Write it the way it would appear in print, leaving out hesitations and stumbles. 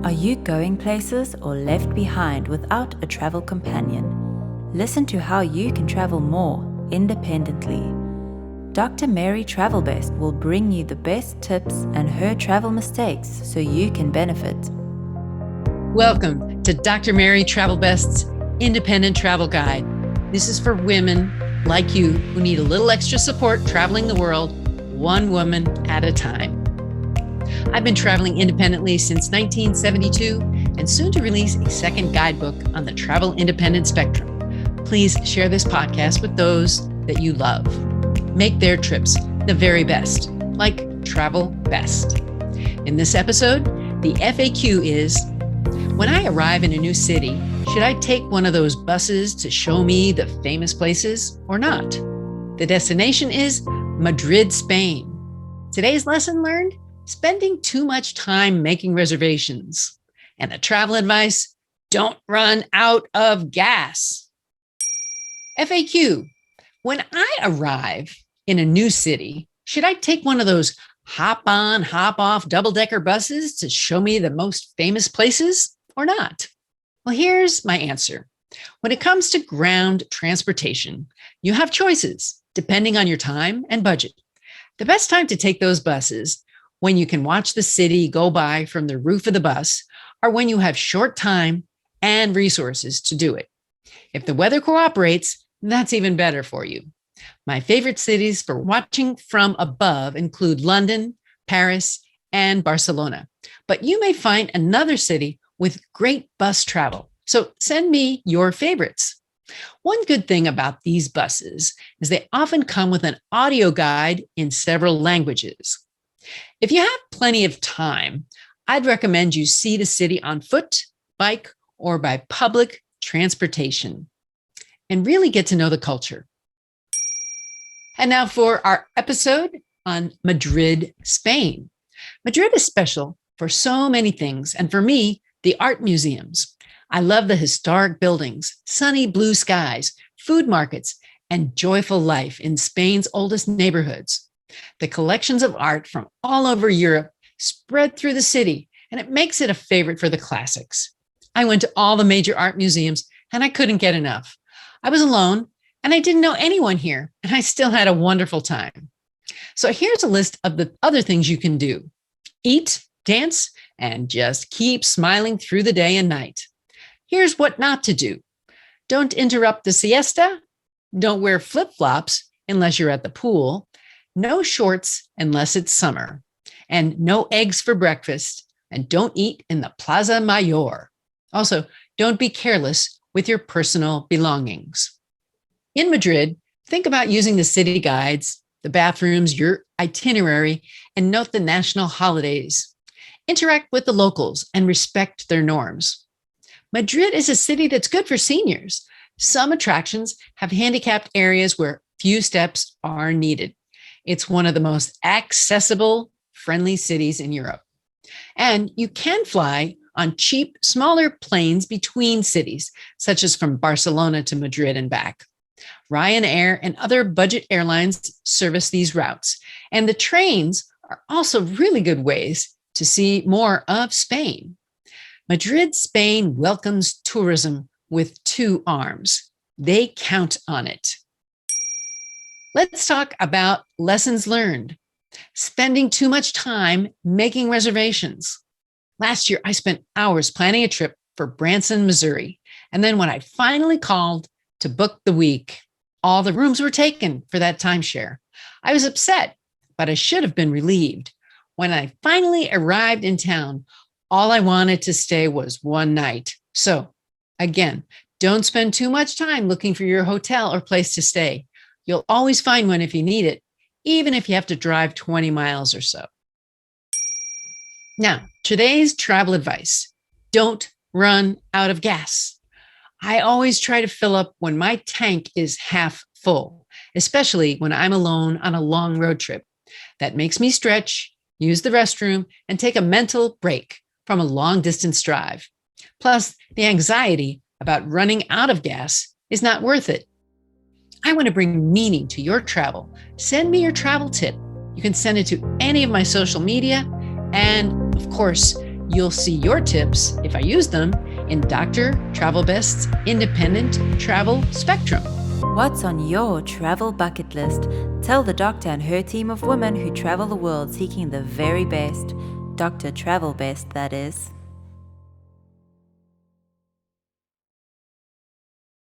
Are you going places or left behind without a travel companion? Listen to how you can travel more independently. Dr. Mary Travel Best will bring you the best tips and her travel mistakes so you can benefit. Welcome to Dr. Mary Travel Best's Independent Travel Guide. This is for women like you who need a little extra support traveling the world, one woman at a time. I've been traveling independently since 1972 and soon to release a second guidebook on the travel independent spectrum. Please share this podcast with those that you love. Make their trips the very best, like Travel Best. In this episode, the FAQ is, when I arrive in a new city, should I take one of those buses to show me the famous places or not? The destination is Madrid, Spain. Today's lesson learned, spending too much time making reservations. And the travel advice, don't run out of gas. FAQ, when I arrive in a new city, should I take one of those hop on, hop off double-decker buses to show me the most famous places or not? Well, here's my answer. When it comes to ground transportation, you have choices depending on your time and budget. The best time to take those buses, when you can watch the city go by from the roof of the bus, or when you have short time and resources to do it. If the weather cooperates, that's even better for you. My favorite cities for watching from above include London, Paris, and Barcelona. But you may find another city with great bus travel. So send me your favorites. One good thing about these buses is they often come with an audio guide in several languages. If you have plenty of time, I'd recommend you see the city on foot, bike, or by public transportation and really get to know the culture. And now for our episode on Madrid, Spain. Madrid is special for so many things, and for me, the art museums. I love the historic buildings, sunny blue skies, food markets, and joyful life in Spain's oldest neighborhoods. The collections of art from all over Europe spread through the city, and it makes it a favorite for the classics. I went to all the major art museums, and I couldn't get enough. I was alone, and I didn't know anyone here, and I still had a wonderful time. So here's a list of the other things you can do. Eat, dance, and just keep smiling through the day and night. Here's what not to do. Don't interrupt the siesta. Don't wear flip-flops unless you're at the pool. No shorts unless it's summer. And no eggs for breakfast. And don't eat in the Plaza Mayor. Also, don't be careless with your personal belongings. In Madrid, think about using the city guides, the bathrooms, your itinerary, and note the national holidays. Interact with the locals and respect their norms. Madrid is a city that's good for seniors. Some attractions have handicapped areas where few steps are needed. It's one of the most accessible, friendly cities in Europe. And you can fly on cheap, smaller planes between cities, such as from Barcelona to Madrid and back. Ryanair and other budget airlines service these routes. And the trains are also really good ways to see more of Spain. Madrid, Spain welcomes tourism with two arms. They count on it. Let's talk about lessons learned. Spending too much time making reservations. Last year, I spent hours planning a trip for Branson, Missouri. And then when I finally called to book the week, all the rooms were taken for that timeshare. I was upset, but I should have been relieved. When I finally arrived in town, all I wanted to stay was one night. So again, don't spend too much time looking for your hotel or place to stay. You'll always find one if you need it, even if you have to drive 20 miles or so. Now, today's travel advice. Don't run out of gas. I always try to fill up when my tank is half full, especially when I'm alone on a long road trip. That makes me stretch, use the restroom, and take a mental break from a long distance drive. Plus, the anxiety about running out of gas is not worth it. I want to bring meaning to your travel. Send me your travel tip. You can send it to any of my social media. And of course, You'll see your tips, if I use them, in Dr. Travel Best's Independent Travel Spectrum. What's on your travel bucket list? Tell the doctor and her team of women who travel the world seeking the very best. Dr. Travel Best, that is.